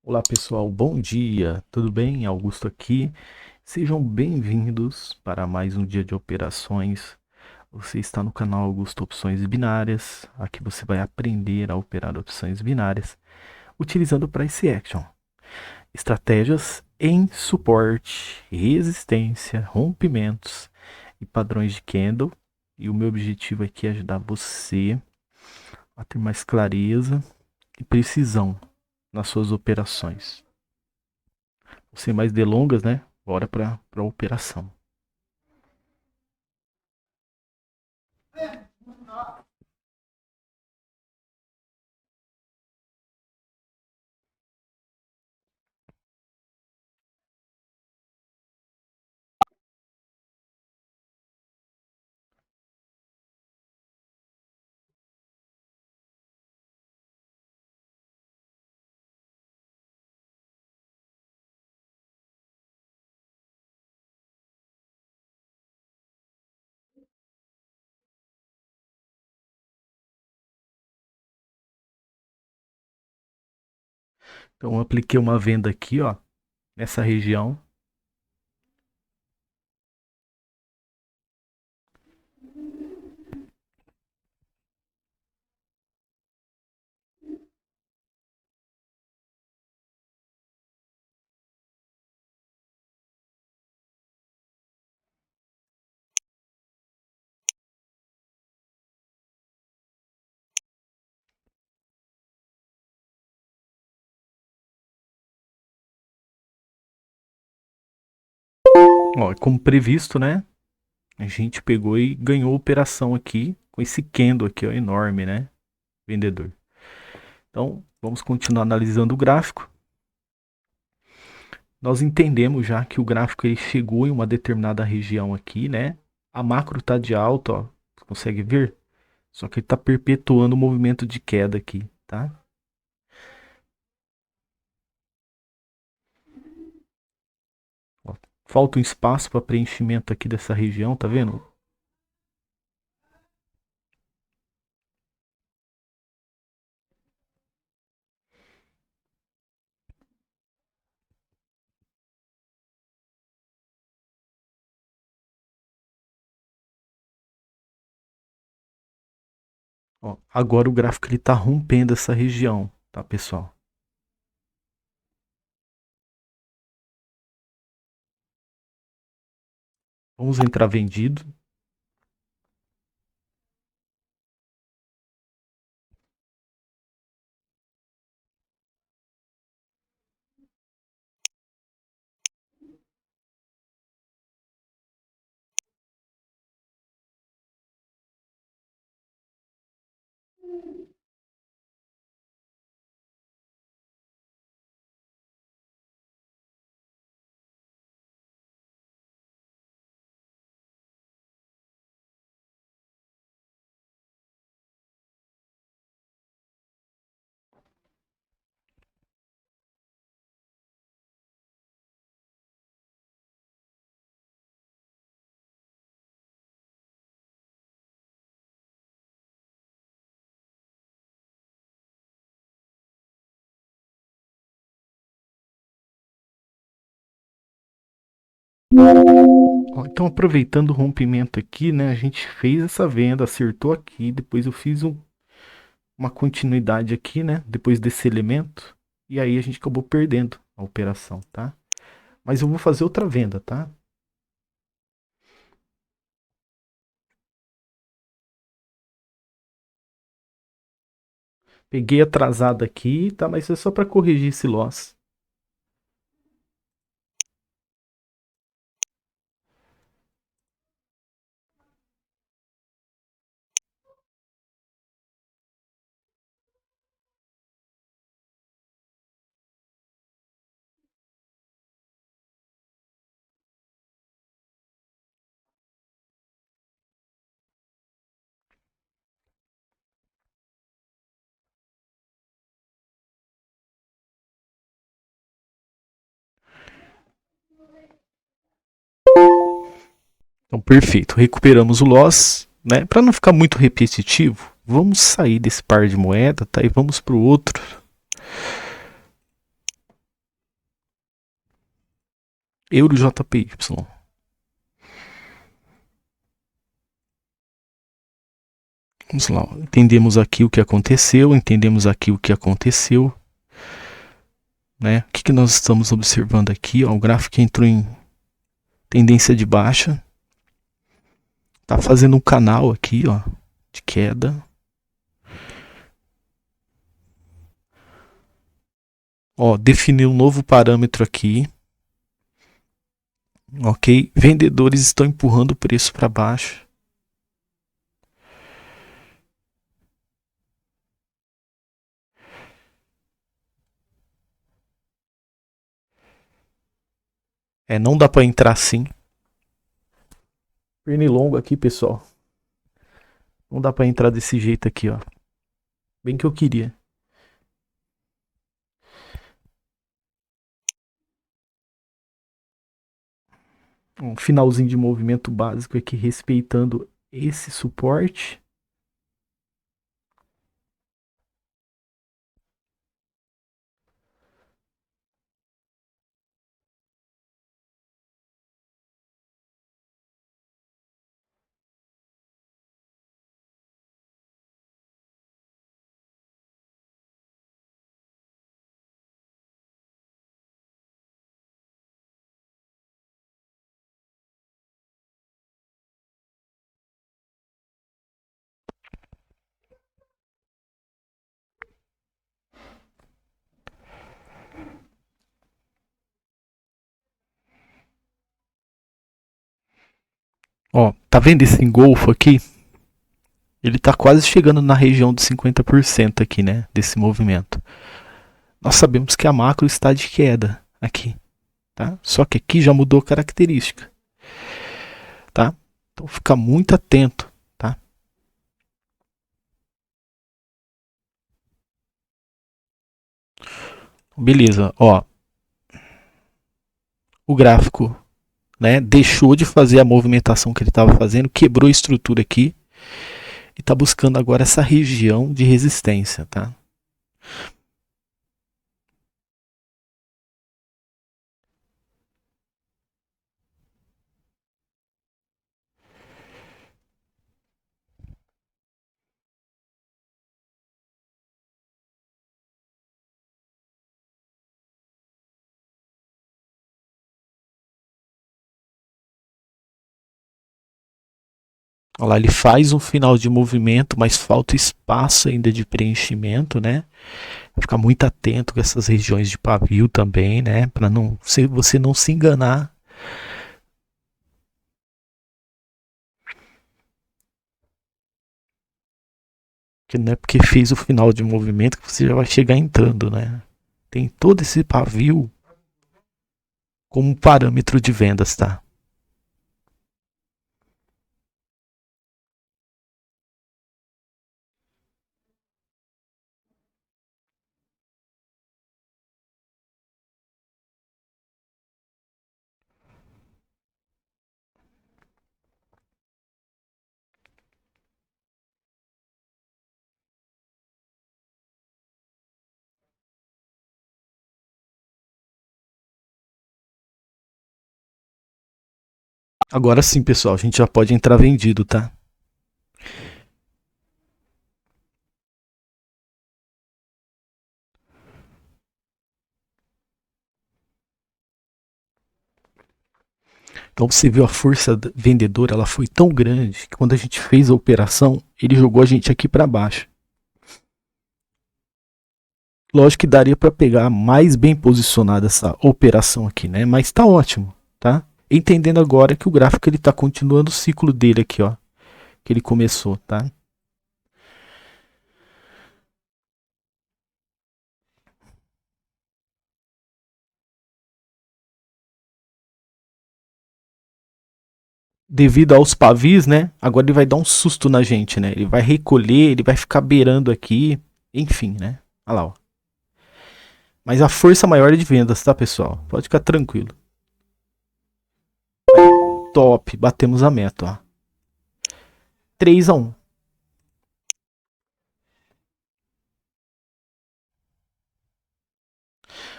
Olá pessoal, bom dia, tudo bem? Augusto aqui. Sejam bem-vindos para mais um dia de operações. Você está no canal Augusto Opções Binárias. Aqui você vai aprender a operar opções binárias utilizando o Price Action, estratégias em suporte, resistência, rompimentos e padrões de candle. E o meu objetivo aqui é ajudar você a ter mais clareza e precisão nas suas operações. Sem mais delongas, né? Bora para a operação. Então eu apliquei uma venda aqui, ó, nessa região. Ó, como previsto, né? A gente pegou e ganhou a operação aqui com esse candle aqui, ó, enorme, né? Vendedor. Então, vamos continuar analisando o gráfico. Nós entendemos já que o gráfico ele chegou em uma determinada região aqui, né? A macro tá de alta, ó. Você consegue ver? Só que ele tá perpetuando o movimento de queda aqui, tá? Ó, falta um espaço para preenchimento aqui dessa região, tá vendo? Ó, agora o gráfico ele tá rompendo essa região, tá, pessoal? Vamos entrar vendido. Ó, então, aproveitando o rompimento aqui, né? A gente fez essa venda, acertou aqui. Depois eu fiz uma continuidade aqui, né? Depois desse elemento. E aí a gente acabou perdendo a operação, tá? Mas eu vou fazer outra venda, tá? Peguei atrasado aqui, tá? Mas é só para corrigir esse loss. Então, perfeito. Recuperamos o loss, né? Para não ficar muito repetitivo, vamos sair desse par de moeda, tá? E vamos para o outro. Euro JPY. Vamos lá. Entendemos aqui o que aconteceu. Entendemos aqui o que aconteceu. Né? O que nós estamos observando aqui? Ó, o gráfico entrou em tendência de baixa. Tá fazendo um canal aqui, ó, de queda. Ó, definiu um novo parâmetro aqui. Ok? Vendedores estão empurrando o preço para baixo. Não dá para entrar assim. Pernilongo aqui, pessoal. Não dá para entrar desse jeito aqui, ó. Bem que eu queria. Um finalzinho de movimento básico aqui, respeitando esse suporte. Ó, tá vendo esse engolfo aqui? Ele tá quase chegando na região de 50% aqui, né? Desse movimento. Nós sabemos que a macro está de queda aqui, tá? Só que aqui já mudou a característica, tá? Então fica muito atento, tá? Beleza, ó. O gráfico, né, deixou de fazer a movimentação que ele estava fazendo, quebrou a estrutura aqui e está buscando agora essa região de resistência, tá? Olha lá, ele faz um final de movimento, mas falta espaço ainda de preenchimento, né? Ficar muito atento com essas regiões de pavio também, né? Para não você não se enganar. Que não é porque fez o final de movimento que você já vai chegar entrando, né? Tem todo esse pavio como parâmetro de vendas, tá? Agora sim, pessoal, a gente já pode entrar vendido, tá? Então você viu a força vendedora, ela foi tão grande que quando a gente fez a operação, ele jogou a gente aqui para baixo. Lógico que daria para pegar mais bem posicionada essa operação aqui, né? Mas tá ótimo, tá? Entendendo agora que o gráfico ele tá continuando o ciclo dele aqui, ó, que ele começou, tá? Devido aos pavis, né? Agora ele vai dar um susto na gente, né? Ele vai recolher, ele vai ficar beirando aqui, enfim, né? Olha lá, ó. Mas a força maior é de vendas, tá, pessoal? Pode ficar tranquilo. Top, batemos a meta, ó. 3-1.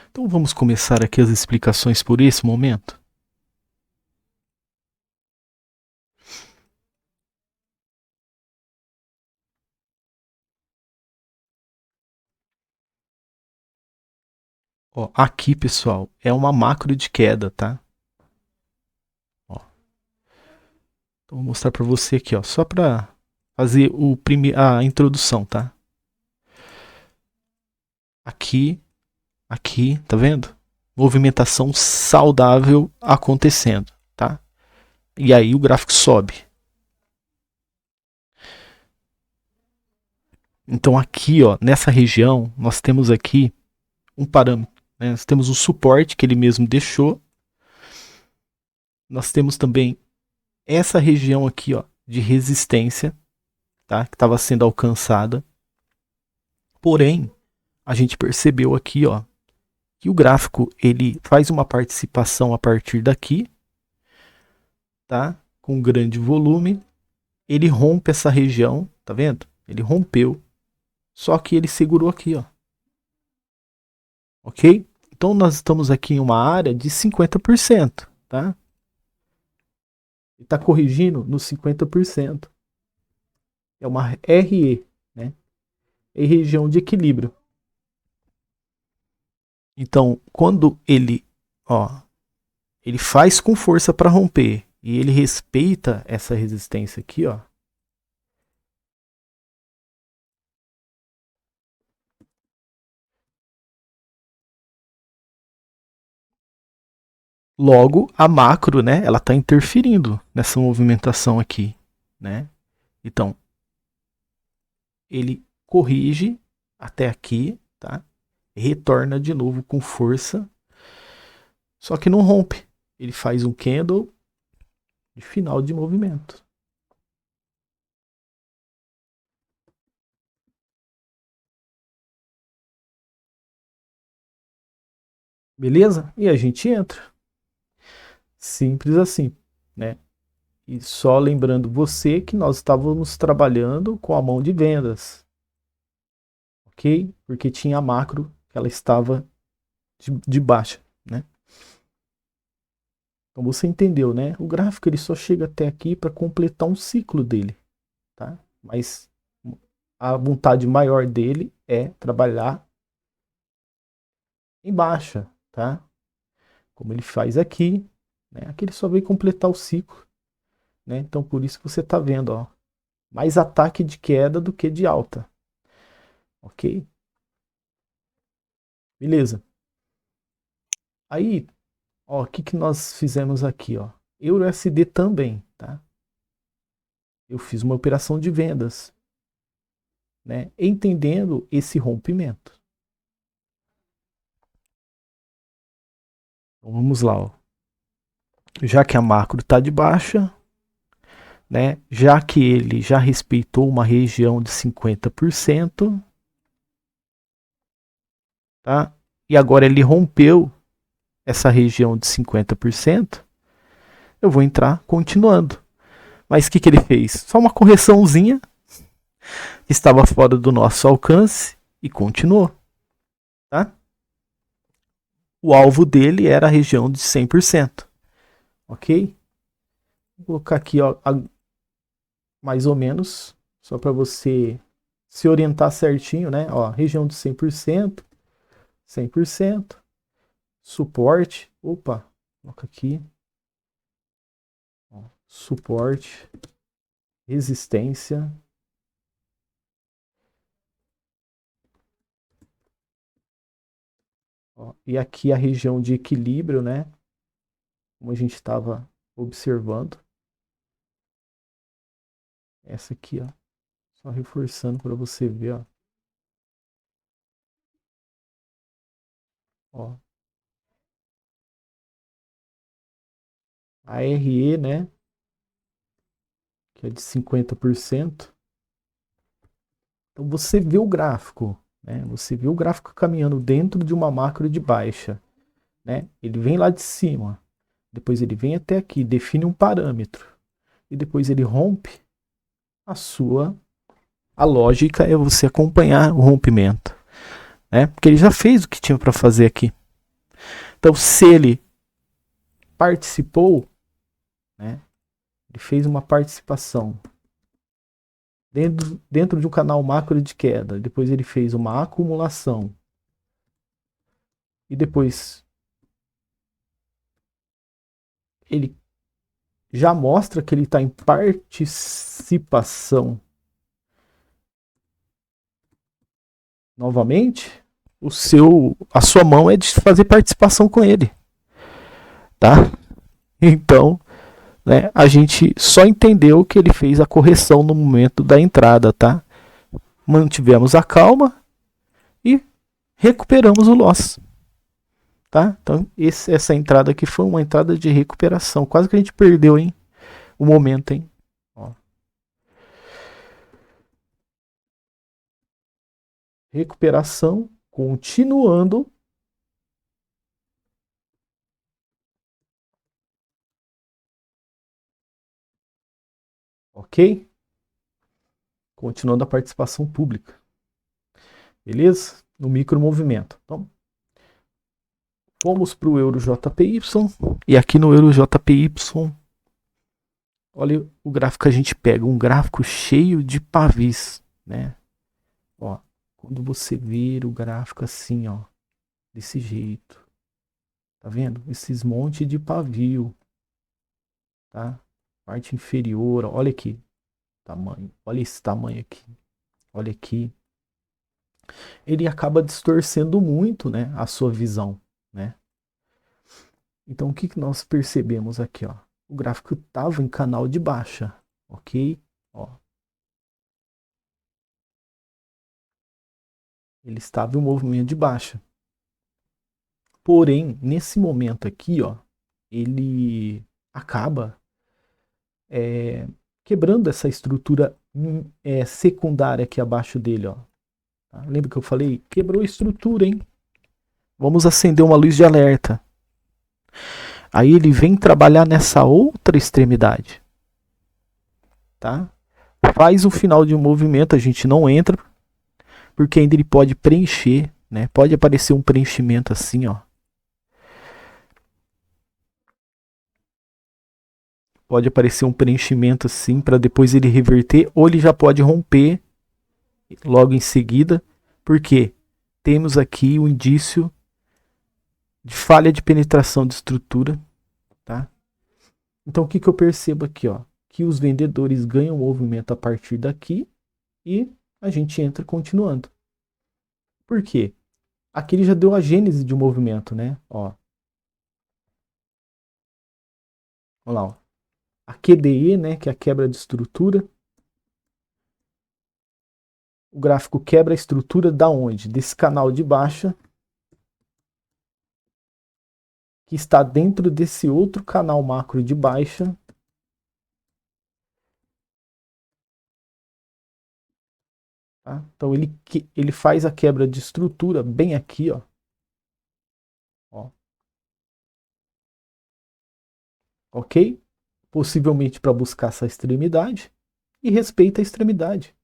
Então vamos começar aqui as explicações por esse momento. Ó, aqui, pessoal, é uma macro de queda, tá? Ó, então vou mostrar para você aqui, ó, só para fazer a introdução, tá? Aqui, aqui, tá vendo? Movimentação saudável acontecendo, tá? E aí o gráfico sobe. Então aqui, ó, nessa região, nós temos aqui um parâmetro, né? Nós temos o suporte que ele mesmo deixou. Nós temos também essa região aqui, ó, de resistência, tá? Que estava sendo alcançada. Porém, a gente percebeu aqui, ó, que o gráfico ele faz uma participação a partir daqui, tá? Com grande volume, ele rompe essa região, tá vendo? Ele rompeu, só que ele segurou aqui, ó. Ok? Então nós estamos aqui em uma área de 50%, tá? Ele está corrigindo nos 50%. É uma RE, né? É região de equilíbrio. Então, quando ele, ó, ele faz com força para romper e ele respeita essa resistência aqui, ó. Logo, a macro, né, ela está interferindo nessa movimentação aqui, né? Então, ele corrige até aqui, tá? Retorna de novo com força, só que não rompe. Ele faz um candle de final de movimento. Beleza? E a gente entra. Simples assim, né? E só lembrando você que nós estávamos trabalhando com a mão de vendas, ok? Porque tinha a macro que ela estava de baixa, né? Então você entendeu, né? O gráfico ele só chega até aqui para completar um ciclo dele, tá? Mas a vontade maior dele é trabalhar em baixa, tá? Como ele faz aqui, né? Aqui ele só veio completar o ciclo, né? Então por isso que você está vendo, ó, mais ataque de queda do que de alta, ok? Beleza. Aí, ó, o que que nós fizemos aqui, ó? EURUSD também, tá? Eu fiz uma operação de vendas, né? Entendendo esse rompimento. Então, vamos lá, ó. Já que a macro está de baixa, né? Já que ele já respeitou uma região de 50%, tá? E agora ele rompeu essa região de 50%, eu vou entrar continuando. Mas o que, que ele fez? Só uma correçãozinha que estava fora do nosso alcance e continuou, tá? O alvo dele era a região de 100%, ok? Vou colocar aqui, ó, mais ou menos, só para você se orientar certinho, né? Ó, região de 100%, 100%, suporte, opa, coloca aqui, ó, suporte, resistência, ó, e aqui a região de equilíbrio, né? Como a gente estava observando, essa aqui, ó, só reforçando para você ver, ó. Ó, a RE, né, que é de 50%. Então você vê o gráfico, né? Você vê o gráfico caminhando dentro de uma macro de baixa, né? Ele vem lá de cima, depois ele vem até aqui, define um parâmetro e depois ele rompe. A lógica é você acompanhar o rompimento, né? Porque ele já fez o que tinha para fazer aqui. Então se ele participou, né? Ele fez uma participação dentro de um canal macro de queda. Depois ele fez uma acumulação. e depois ele já mostra que ele está em participação novamente, a sua mão é de fazer participação com ele, tá? Então, né, a gente só entendeu que ele fez a correção no momento da entrada, tá? Mantivemos a calma e recuperamos o loss, tá? Então, essa entrada aqui foi uma entrada de recuperação. Quase que a gente perdeu, hein? O momento, hein? Ó. Recuperação, continuando. Ok? Continuando a participação pública. Beleza? No micromovimento. Então, vamos para o Euro JPY. E aqui no Euro JPY, olha o gráfico que a gente pega. Um gráfico cheio de pavis, né? Ó, quando você vir o gráfico assim, ó, desse jeito. Tá vendo? Esses monte de pavio. Tá? Parte inferior, ó, olha aqui. Tamanho. Olha esse tamanho aqui. Olha aqui. Ele acaba distorcendo muito, né, a sua visão, né? Então o que que nós percebemos aqui, ó? O gráfico estava em canal de baixa, ok? Ó. Ele estava em um movimento de baixa. Porém, nesse momento aqui, ó, ele acaba quebrando essa estrutura secundária aqui abaixo dele, ó. Tá? Lembra que eu falei? Quebrou a estrutura, hein? Vamos acender uma luz de alerta. Aí ele vem trabalhar nessa outra extremidade. Tá? Faz o final de um movimento, a gente não entra, porque ainda ele pode preencher, né? Pode aparecer um preenchimento assim, ó. Pode aparecer um preenchimento assim para depois ele reverter, ou ele já pode romper logo em seguida, porque temos aqui o indício de falha de penetração de estrutura, tá? Então o que que eu percebo aqui, ó? Que os vendedores ganham movimento a partir daqui e a gente entra continuando. Por quê? Aqui ele já deu a gênese de um movimento, né? Ó. Olha lá, ó. A QDE, né, que é a quebra de estrutura. O gráfico quebra a estrutura da onde? Desse canal de baixa, que está dentro desse outro canal macro de baixa. Tá? Então ele faz a quebra de estrutura bem aqui, ó. Ó. Ok? Possivelmente para buscar essa extremidade e respeita a extremidade.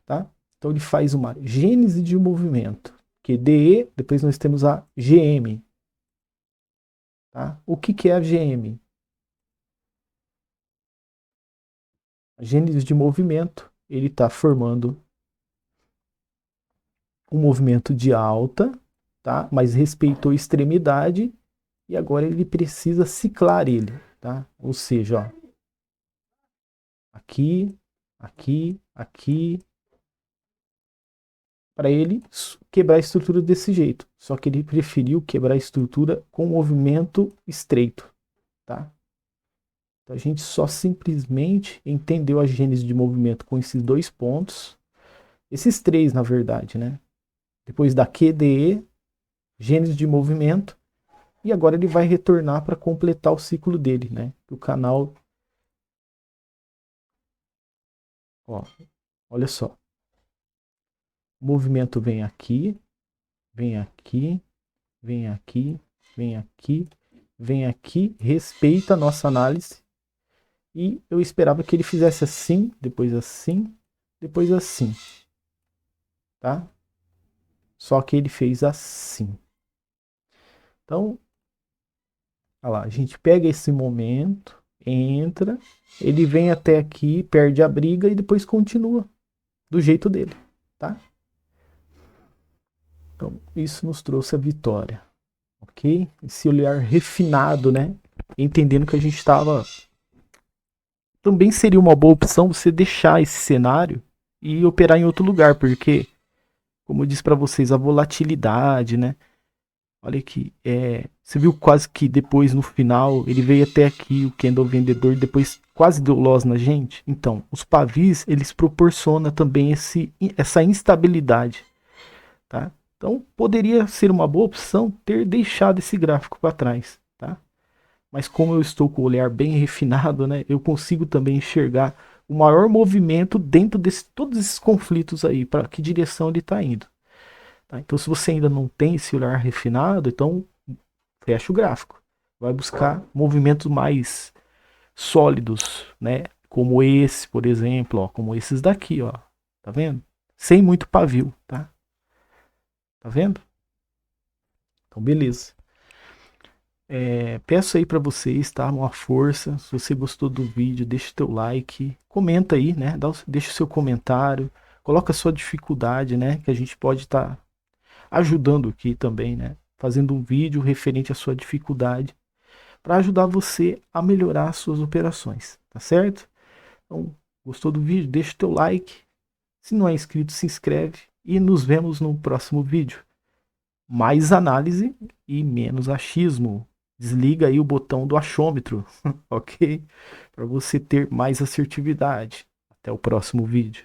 Tá? Então ele faz uma gênese de movimento, QDE, depois nós temos a GM. Tá? O que, que é a GM? A gênese de movimento, ele está formando um movimento de alta, tá? Mas respeitou a extremidade e agora ele precisa ciclar ele, tá? Ou seja, ó, aqui, aqui, aqui, para ele quebrar a estrutura desse jeito. Só que ele preferiu quebrar a estrutura com movimento estreito, tá? Então a gente só simplesmente entendeu a gênese de movimento com esses dois pontos, esses três na verdade, né? Depois da QDE, gênese de movimento, e agora ele vai retornar para completar o ciclo dele, né? O canal, ó, olha só, o movimento vem aqui, vem aqui, vem aqui, vem aqui, vem aqui, respeita a nossa análise, e eu esperava que ele fizesse assim, depois assim, tá? Só que ele fez assim. Então, olha lá, a gente pega esse momento, entra, ele vem até aqui, perde a briga e depois continua do jeito dele, tá? Então, isso nos trouxe a vitória. ok? Esse olhar refinado, né? Entendendo que a gente estava. Também seria uma boa opção você deixar esse cenário e operar em outro lugar, porque, como eu disse para vocês, a volatilidade, né? Olha aqui, você viu quase que depois no final ele veio até aqui, o candle vendedor, depois quase deu loss na gente. Então, os pavis eles proporcionam também essa instabilidade, tá? Então, poderia ser uma boa opção ter deixado esse gráfico para trás, tá? Mas como eu estou com o olhar bem refinado, né, eu consigo também enxergar o maior movimento dentro de todos esses conflitos aí, para que direção ele está indo. Tá? Então, se você ainda não tem esse olhar refinado, então fecha o gráfico. Vai buscar movimentos mais sólidos, né? Como esse, por exemplo, ó, como esses daqui, ó. Tá vendo? Sem muito pavio, tá? Tá vendo? Então, beleza. Peço aí para vocês, tá? Uma força. Se você gostou do vídeo, deixa o teu like, comenta aí, né? Deixa o seu comentário, coloca a sua dificuldade, né? Que a gente pode estar ajudando aqui também, né? Fazendo um vídeo referente à sua dificuldade para ajudar você a melhorar as suas operações, tá certo? Então, gostou do vídeo? Deixa o teu like. Se não é inscrito, se inscreve e nos vemos no próximo vídeo. Mais análise e menos achismo. Desliga aí o botão do achômetro, ok? Para você ter mais assertividade. Até o próximo vídeo.